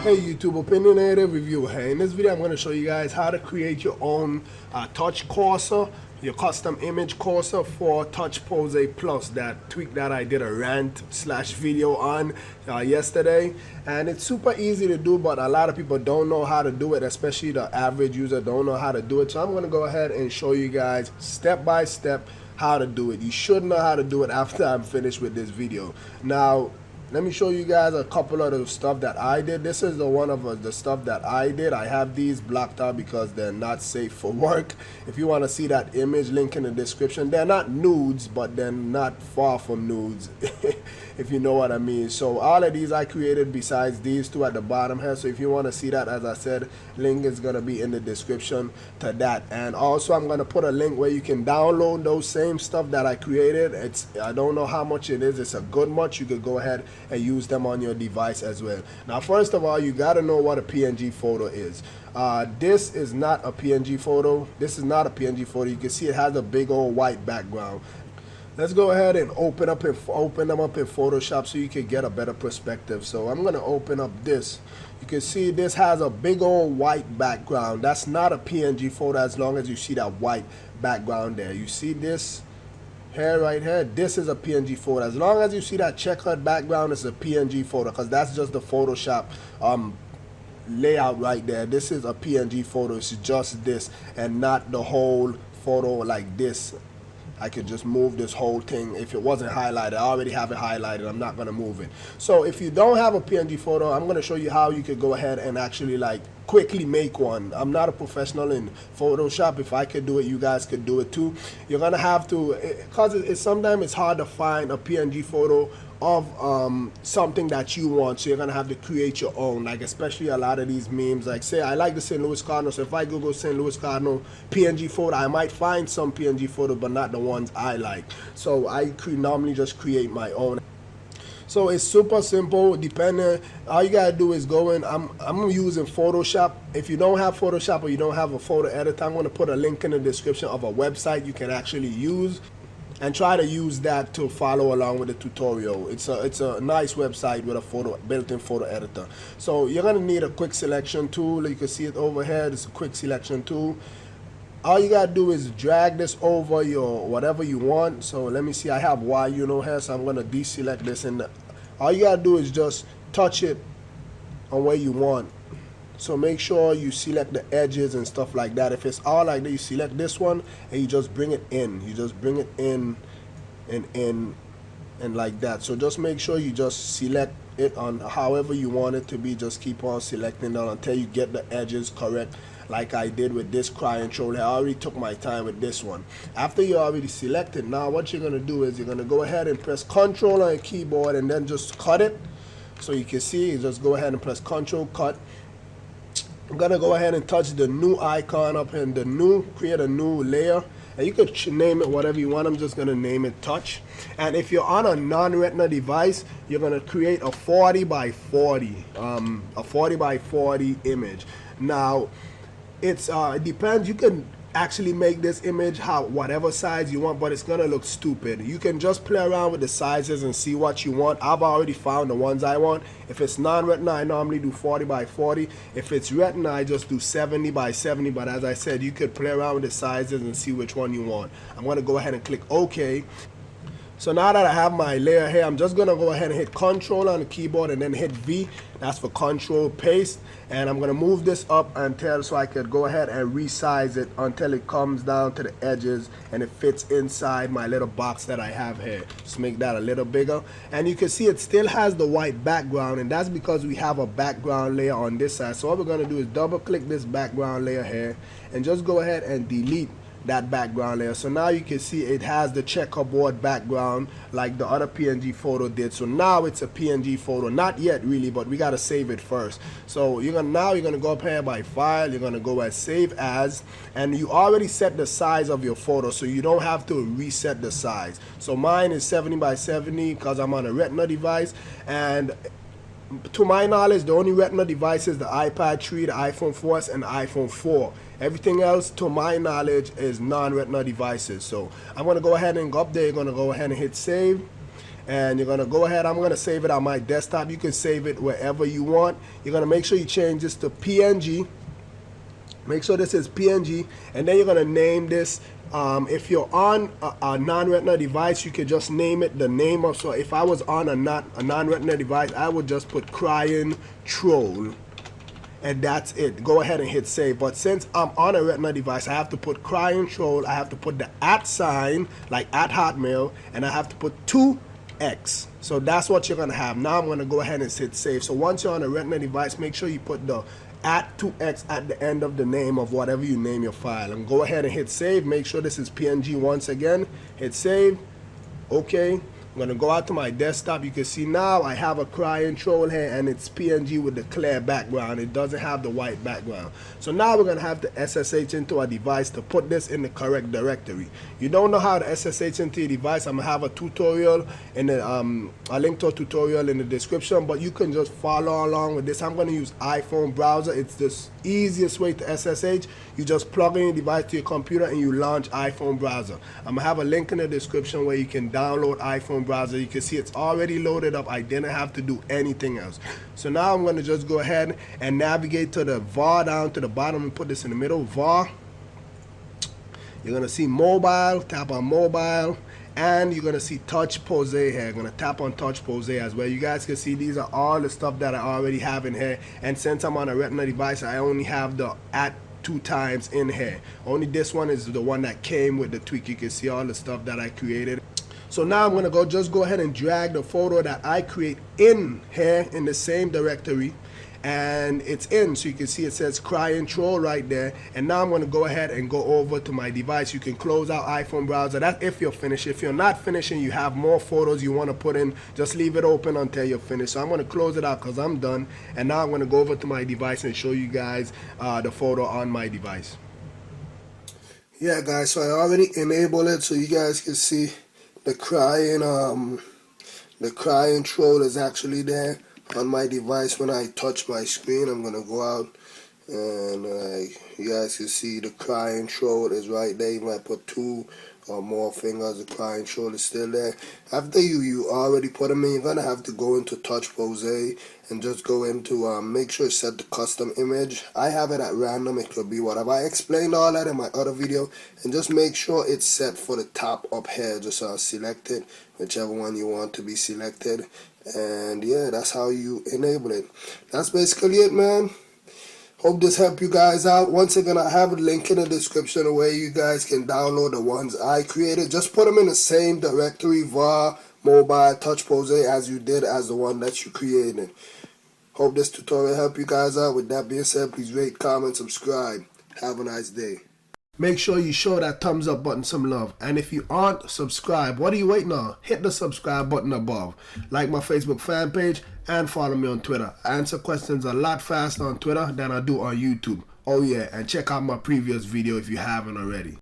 Hey YouTube, Opinionative Reviewer here. In this video I'm going to show you guys how to create your own touch cursor, your custom image cursor for TouchPose A Plus, that tweak that I did a rant slash video on yesterday. And it's super easy to do, but a lot of people don't know how to do it, especially the average user don't know how to do it. So I'm going to go ahead and show you guys step by step how to do it. You should know how to do it after I'm finished with this video. Now, let me show you guys a couple of the stuff that I did. This is one of the stuff that I did. I have these blocked out because they're not safe for work. If you want to see that image, link in the description. They're not nudes, but they're not far from nudes, if you know what I mean. So all of these I created besides these two at the bottom here. So if you want to see that, as I said, link is going to be in the description to that. And also I'm going to put a link where you can download those same stuff that I created. I don't know how much it is. It's a good much. You could go ahead and use them on your device as well. Now, first of all, you got to know what a PNG photo is. This is not a PNG photo. This is not a PNG photo. You can see it has a big old white background. Let's go ahead and open them up in Photoshop so you can get a better perspective. So I'm going to open up this. You can see this has a big old white background. That's not a PNG photo as long as you see that white background there. You see this here, right here, this is a PNG photo. As long as you see that checkered background, it's a PNG photo, because that's just the Photoshop layout right there. This is a PNG photo. It's just this and not the whole photo like this. I could just move this whole thing if it wasn't highlighted. I already have it highlighted. I'm not going to move it. So if you don't have a PNG photo, I'm going to show you how you could go ahead and actually like quickly make one. I'm not a professional in Photoshop. If I could do it, you guys could do it too. You're going to have to, because sometimes it's hard to find a PNG photo of something that you want, so you're gonna have to create your own. Like especially a lot of these memes, like say I like the St. Louis Cardinals, so if I Google St. Louis Cardinal PNG photo, I might find some PNG photo, but not the ones I like. So I normally just create my own. So it's super simple. Depending, all you gotta do is go in. I'm using Photoshop. If you don't have Photoshop or you don't have a photo editor, I'm gonna put a link in the description of a website you can actually use, and try to use that to follow along with the tutorial. It's a nice website with a built-in photo editor. So you're gonna need a quick selection tool. You can see it over here. It's a quick selection tool. All you gotta do is drag this over your whatever you want. So let me see, I have here, so I'm gonna deselect this, and all you gotta do is just touch it on where you want. So make sure you select the edges and stuff like that. If it's all like that, you select this one and you just bring it in. You just bring it in and like that. So just make sure you just select it on however you want it to be. Just keep on selecting it until you get the edges correct, like I did with this crying troll. I already took my time with this one. After you already selected, now what you're gonna do is you're gonna go ahead and press Control on your keyboard and then just cut it. So you can see, you just go ahead and press Control, cut. I'm gonna go ahead and touch the new icon up here, create a new layer, and you could name it whatever you want. I'm just gonna name it Touch. And if you're on a non-retina device, you're gonna create a 40 by 40 image. Now it depends. You can actually make this image whatever size you want, but it's gonna look stupid. You can just play around with the sizes and see what you want. I've already found the ones I want. If it's non-retina, I normally do 40 by 40. If it's retina, I just do 70 by 70. But as I said, you could play around with the sizes and see which one you want. I'm gonna go ahead and click OK. So now that I have my layer here, I'm just gonna go ahead and hit Control on the keyboard and then hit V. That's for Control Paste. And I'm gonna move this up until, so I could go ahead and resize it until it comes down to the edges and it fits inside my little box that I have here. Just make that a little bigger. And you can see it still has the white background, and that's because we have a background layer on this side. So what we're gonna do is double click this background layer here and just go ahead and delete that background layer. So now you can see it has the checkerboard background like the other PNG photo did. So now it's a PNG photo. Not yet really, but we got to save it first. So you're gonna go up here by File, you're gonna go at Save As, and you already set the size of your photo, so you don't have to reset the size. So mine is 70 by 70 because I'm on a retina device, and to my knowledge, the only retina devices, the iPad 3, the iPhone 4S, and the iPhone 4. Everything else, to my knowledge, is non-retina devices. So I'm going to go ahead and go up there. You're going to go ahead and hit save. and you're gonna go ahead. I'm gonna save it on my desktop. You can save it wherever you want. You're gonna make sure you change this to PNG. Make sure this is PNG, and then you're gonna name this. If you're on a non-retina device, you could just name it the name of. So if I was on a non-retina device, I would just put crying troll, and that's it. Go ahead and hit save. But since I'm on a retina device, I have to put crying troll. I have to put the @ sign, like at Hotmail, and I have to put 2x. So that's what you're gonna have. Now I'm gonna go ahead and hit save. So once you're on a retina device, make sure you put the @2x at the end of the name of whatever you name your file, and go ahead and hit save. Make sure this is PNG once again. Hit save. Okay, I'm gonna go out to my desktop. You can see now I have a crying troll here, and it's PNG with the clear background. It doesn't have the white background. So now we're gonna have to SSH into a device to put this in the correct directory. You don't know how to SSH into your device, I'm gonna have a tutorial in the a link to a tutorial in the description, but you can just follow along with this. I'm gonna use iPhone browser. It's the easiest way to SSH. You just plug in your device to your computer and you launch iPhone browser. I'm gonna have a link in the description where you can download iPhone browser. You can see it's already loaded up. I didn't have to do anything else. So now I'm gonna just go ahead and navigate to the var down to the bottom and put this in the middle. var. You're gonna see mobile. Tap on mobile, and you're gonna see TouchPose here. I'm gonna tap on TouchPose as well. You guys can see these are all the stuff that I already have in here. And since I'm on a retina device, I only have the @2 times in here. Only this one is the one that came with the tweak. You can see all the stuff that I created. So now I'm gonna go ahead and drag the photo that I create in here in the same directory, and it's in. So you can see it says crying troll right there. And now I'm gonna go ahead and go over to my device. You can close out iPhone browser. That's if you're finished. If you're not finishing, you have more photos you want to put in, just leave it open until you're finished. So I'm gonna close it out because I'm done. And now I'm gonna go over to my device and show you guys the photo on my device. Yeah guys, so I already enabled it so you guys can see the crying troll is actually there on my device. When I touch my screen, I'm gonna go out, and you guys can see the crying troll is right there. Even if I put 2 or more fingers, the crying troll is still there. After you already put them in, you're gonna have to go into TouchPose and just go into make sure you set the custom image. I have it at random. It could be whatever. I explained all that in my other video, and just make sure it's set for the top up here. Just select it, whichever one you want to be selected, and yeah, that's how you enable it. That's basically it, man. Hope this helped you guys out. Once again, I have a link in the description where you guys can download the ones I created. Just put them in the same directory, var, mobile, TouchPose, as you did as the one that you created. Hope this tutorial helped you guys out. With that being said, please rate, comment, subscribe. Have a nice day. Make sure you show that thumbs up button some love. And if you aren't subscribed, what are you waiting on? Hit the subscribe button above. Like my Facebook fan page and follow me on Twitter. I answer questions a lot faster on Twitter than I do on YouTube. Oh yeah, and check out my previous video if you haven't already.